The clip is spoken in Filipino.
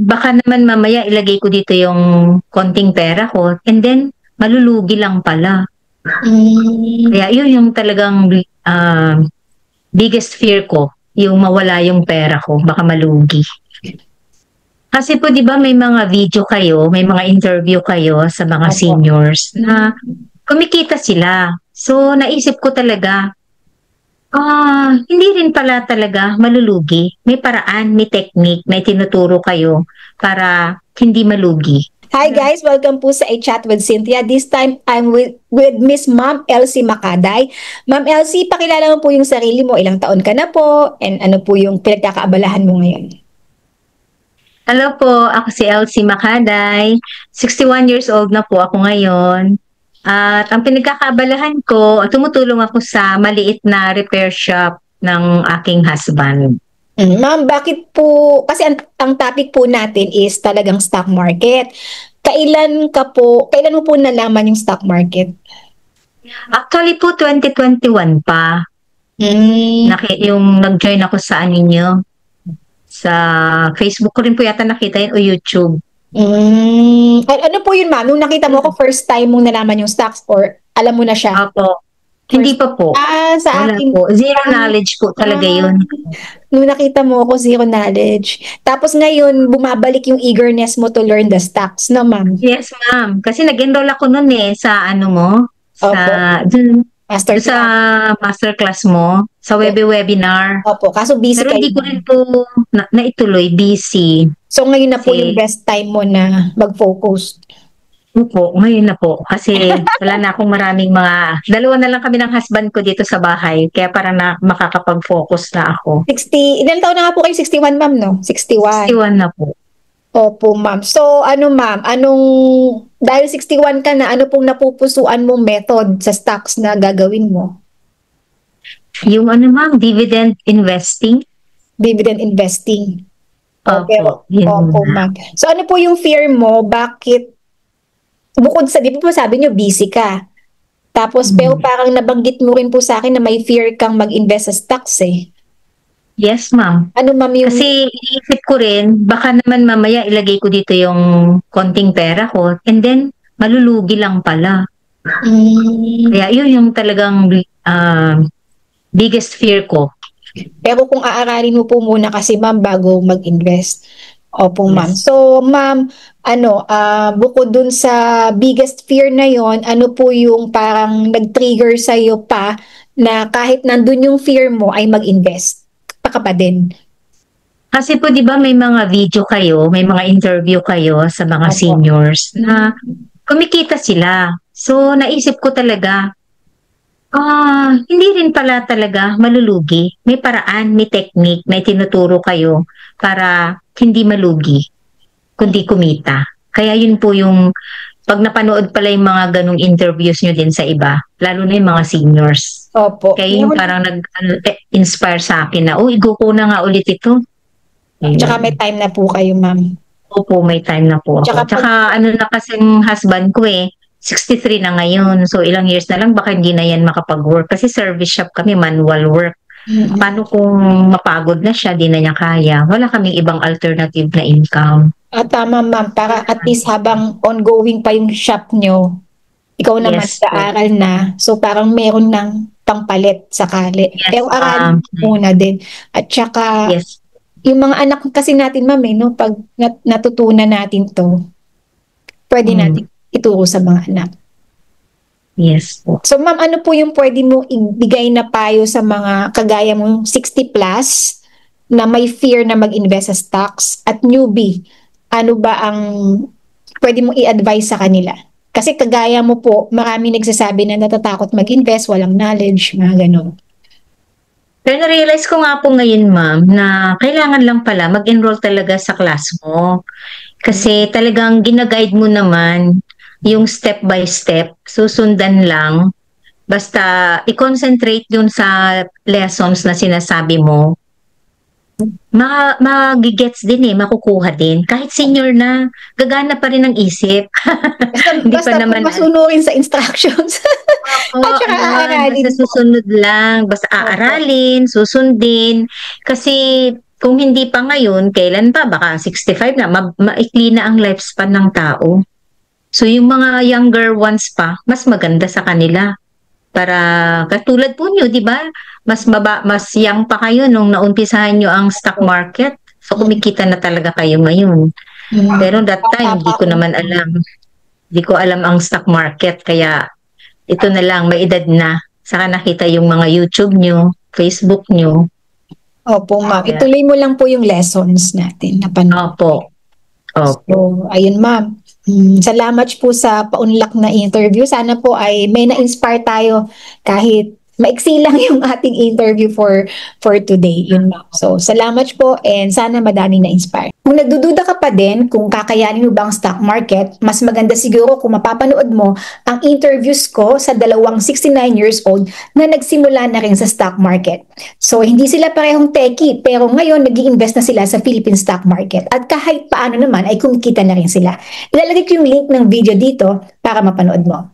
baka naman mamaya ilagay ko dito yung konting pera ko and then malulugi lang pala. Kaya yun yung talagang biggest fear ko, yung mawala yung pera ko, baka malugi. Kasi po 'di ba may mga video kayo, may mga interview kayo sa mga seniors na kumikita sila. So naisip ko talaga, hindi rin pala talaga malulugi. May paraan, may technique, may tinuturo kayo para hindi malugi. Hi guys, welcome po sa A Chat with Cynthia. This time I'm with Miss Ma'am Elsie Macaday. Ma'am Elsie, pakilala mo po yung sarili mo. Ilang taon ka na po and ano po yung pinagkakaabalahan mo ngayon? Hello po, ako si Elsie Macaday. 61 years old na po ako ngayon. At ang pinagkakaabalahan ko, tumutulong ako sa maliit na repair shop ng aking husband. Ma'am, bakit po, kasi ang topic po natin is talagang stock market. Kailan mo po nalaman yung stock market? Actually po, 2021 pa. Yung nag-join ako sa ninyo. Sa Facebook ko rin po yata nakita yun o YouTube. Ano po yun, ma'am? Nung nakita mo ako, first time mong nalaman yung stocks or alam mo na siya? Opo. Hindi pa po. Sa wala akin. Po. Zero knowledge po talaga yun. Nung nakita mo ako, zero knowledge. Tapos ngayon, bumabalik yung eagerness mo to learn the stocks, no, ma'am? Yes, ma'am. Kasi nag-enroll ako nun sa ano mo, sa masterclass mo, sa webinar. Opo, kaso busy pero hindi ko rin po naituloy, busy. So ngayon na po yung best time mo na mag-focus? Opo, ngayon na po. Kasi wala na akong maraming dalawa na lang kami ng husband ko dito sa bahay. Kaya parang makakapag-focus na ako. Ilan taon na nga po kayo? 61, ma'am, no? 61. 61 na po. Opo, ma'am. So, ma'am, dahil 61 ka na, ano pong napupusuan mong method sa stocks na gagawin mo? Yung ma'am, dividend investing. Dividend investing. Opo, ma'am. So, ano po yung fear mo? Bakit bukod sa, di ba po sabi nyo, busy ka. Tapos, pero parang nabanggit mo rin po sa akin na may fear kang mag-invest sa stocks eh. Yes, ma'am. Ano, ma'am, yung... Kasi iniisip ko rin, baka naman mamaya ilagay ko dito yung konting pera ko and then malulugi lang pala. Kaya yun yung talagang biggest fear ko. Pero kung aaralin mo po muna kasi, ma'am, bago mag-invest. Opo, ma'am. Yes. So, ma'am, bukod dun sa biggest fear na yon, ano po yung parang nag-trigger sa'yo pa na kahit nandun yung fear mo ay mag-invest? Pa din. Kasi po 'di ba may mga video kayo, may mga interview kayo sa mga seniors na kumikita sila. So naisip ko talaga, hindi rin pala talaga malulugi. May paraan, may technique, may tinuturo kayo para hindi malugi, kundi kumita. Kaya yun po yung pag napanood pala yung mga ganong interviews nyo din sa iba, lalo na yung mga seniors. Opo. Kaya yung parang nag-inspire sa akin na, go ko na nga ulit ito. Tsaka may time na po kayo, ma'am. Opo, may time na po ako. Tsaka na kasing husband ko 63 na ngayon. So ilang years na lang baka hindi na yan makapag-work. Kasi service shop kami, manual work. Paano kung mapagod na siya, di na niya kaya? Wala kaming ibang alternative na income. Tama, ma'am. Para at least habang ongoing pa yung shop nyo, ikaw naman nag-aaral na. So parang meron ng pangpalit sakali. Yes, pero aralin muna din. At saka, yung mga anak kasi natin, ma'am, no, pag natutunan natin to, pwede natin ituro sa mga anak. Yes po. So ma'am, ano po yung pwede mong ibigay na payo sa mga kagaya mong 60 plus na may fear na mag-invest sa stocks at newbie? Ano ba ang pwede mong i-advise sa kanila? Kasi kagaya mo po, marami nagsasabi na natatakot mag-invest, walang knowledge, mga ganun. Pero na-realize ko nga po ngayon, ma'am, na kailangan lang pala mag-enroll talaga sa class mo. Kasi talagang gina-guide mo naman yung step by step, susundan lang. Basta i-concentrate yun sa lessons na sinasabi mo. Magigets din makukuha din. Kahit senior na, gagana pa rin ang isip. Basta naman masunurin sa instructions. At saka aaralin. Basta susunod lang. Basta aaralin, susundin. Kasi kung hindi pa ngayon, kailan pa? Baka 65 na, maikli na ang lifespan ng tao. So yung mga younger ones pa, mas maganda sa kanila. Para katulad po nyo, di ba? Mas young pa kayo nung naumpisahan nyo ang stock market. So kumikita na talaga kayo ngayon. Pero that time, di ko naman alam. Di ko alam ang stock market. Kaya ito na lang, may edad na. Saka nakita yung mga YouTube nyo, Facebook nyo. Opo, ma'am. Kaya- Ituloy mo lang po yung lessons natin na panood. Opo. Opo. So, ayun ma'am. Salamat po sa paunlak na interview. Sana po ay may na-inspire tayo kahit maiksi lang yung ating interview for today. Yun ma'am. So, salamat po and sana madaming na-inspire. Kung nagdududa ka pa din kung kakayanin mo ba ang stock market, mas maganda siguro kung mapapanood mo ang interviews ko sa dalawang 69 years old na nagsimula na rin sa stock market. So, hindi sila parehong techie, pero ngayon nag-i-invest na sila sa Philippine stock market. At kahit paano naman ay kumikita na rin sila. Ilalagay ko yung link ng video dito para mapanood mo.